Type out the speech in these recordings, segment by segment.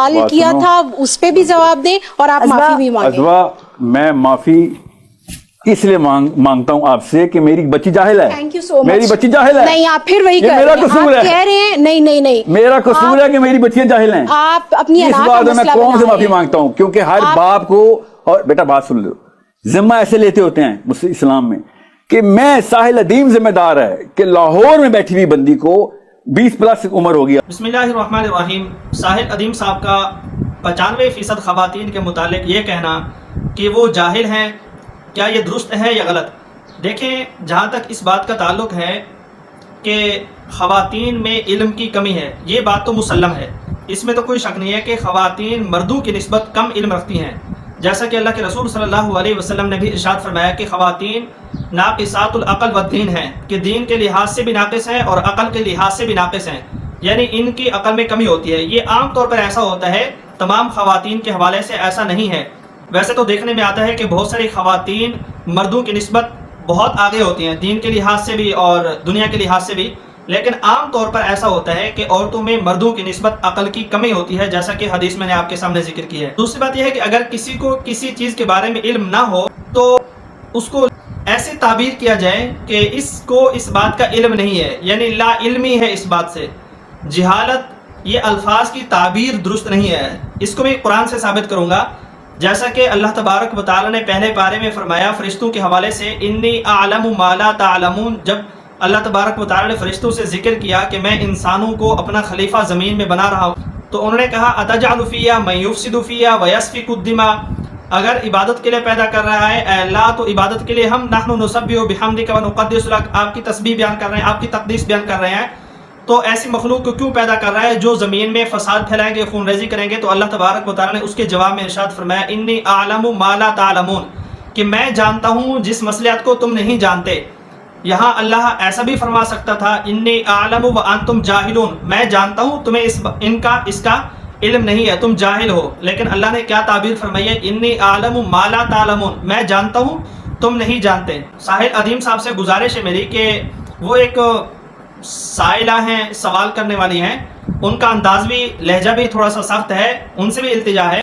سوال کیا تھا اس پہ بھی جواب دیں اور آپ معافی بھی مانگیں. ازوا میں معافی اس لیے مانگتا ہوں آپ سے کہ میری بچی جاہل ہے. تھینک یو سو مچ. میری بچی جاہل ہے. نہیں آپ پھر وہی یہ میرا قصور ہے. آپ کہہ رہے ہیں نہیں میرا قصور ہے کہ میری بچیاں جاہل ہیں. آپ اپنی اس بات میں قوم سے معافی مانگتا ہوں کیونکہ ہر باپ کو. اور بیٹا بات سن لو, ذمہ ایسے لیتے ہوتے ہیں اسلام میں کہ میں ساحل ادیم ذمہ دار ہے کہ لاہور میں بیٹھی ہوئی بندی کو 20 پلس عمر ہو گیا. بسم اللہ الرحمن الرحیم. ساحل ادیم صاحب کا 95% خواتین کے متعلق یہ کہنا کہ وہ جاہل ہیں, کیا یہ درست ہے یا غلط؟ دیکھیں, جہاں تک اس بات کا تعلق ہے کہ خواتین میں علم کی کمی ہے, یہ بات تو مسلم ہے, اس میں تو کوئی شک نہیں ہے کہ خواتین مردوں کی نسبت کم علم رکھتی ہیں. جیسا کہ اللہ کے رسول صلی اللہ علیہ وسلم نے بھی ارشاد فرمایا کہ خواتین ناقصات العقل والدین ہیں, کہ دین کے لحاظ سے بھی ناقص ہیں اور عقل کے لحاظ سے بھی ناقص ہیں, یعنی ان کی عقل میں کمی ہوتی ہے. یہ عام طور پر ایسا ہوتا ہے, تمام خواتین کے حوالے سے ایسا نہیں ہے. ویسے تو دیکھنے میں آتا ہے کہ بہت ساری خواتین مردوں کی نسبت بہت آگے ہوتی ہیں, دین کے لحاظ سے بھی اور دنیا کے لحاظ سے بھی, لیکن عام طور پر ایسا ہوتا ہے کہ عورتوں میں مردوں کی نسبت عقل کی کمی ہوتی ہے, جیسا کہ حدیث میں نے آپ کے سامنے ذکر کی ہے. دوسری بات یہ ہے کہ اگر کسی کو کسی چیز کے بارے میں علم نہ ہو تو اس کو ایسے تعبیر کیا جائے کہ اس کو اس بات کا علم نہیں ہے, یعنی لا علمی ہے اس بات سے. جہالت یہ الفاظ کی تعبیر درست نہیں ہے. اس کو میں قرآن سے ثابت کروں گا, جیسا کہ اللہ تبارک و تعالی نے پہلے پارے میں فرمایا فرشتوں کے حوالے سے, انی اعلم ما لا تعلمون. جب اللہ تبارک و تعالی نے فرشتوں سے ذکر کیا کہ میں انسانوں کو اپنا خلیفہ زمین میں بنا رہا ہوں, تو انہوں نے کہا اتجعل فیہا من یفسد فیہا ویسفک الدماء. اگر عبادت کے لیے پیدا کر رہا ہے اے اللہ, تو عبادت کے لیے ہم نحن نسبح بحمدک ونقدس لک, آپ کی تسبیح بیان کر رہے ہیں, آپ کی تقدیس بیان کر رہے ہیں, تو ایسی مخلوق کو کیوں پیدا کر رہا ہے جو زمین میں فساد پھیلائیں گے, خون ریزی کریں گے؟ تو اللہ تبارک و تعالی نے اس کے جواب میں ارشاد فرمایا انی اعلم ما لا تعلمون, کہ میں جانتا ہوں جس مسئلات کو تم نہیں جانتے. یہاں اللہ ایسا بھی فرما سکتا تھا انی اعلم وانتم جاہلون, میں جانتا ہوں تمہیں اس کا علم نہیں ہے, تم جاہل ہو. لیکن اللہ نے کیا تعبیر فرمائی ہے, انی اعلم ما لا تعلمون, میں جانتا ہوں تم نہیں جانتے. ساحل ادیم صاحب سے گزارش ہے میری کہ وہ ایک سائلہ ہیں, سوال کرنے والی ہیں, ان کا انداز بھی لہجہ بھی تھوڑا سا سخت ہے, ان سے بھی التجا ہے.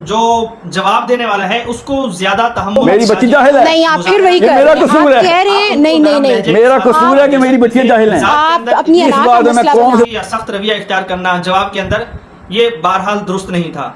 جو جواب دینے والا ہے اس کو زیادہ تحمل. میری بچی جاہل ہے. نہیں آپ پھر وہی میرا قصور ہے. کہہ رہے ہیں نہیں میرا قصور ہے کہ میری بچیاں جاہل ہیں. آپ اپنی اس بات میں قوم سے یا سخت رویہ اختیار کرنا جواب کے اندر, یہ بہرحال درست نہیں تھا.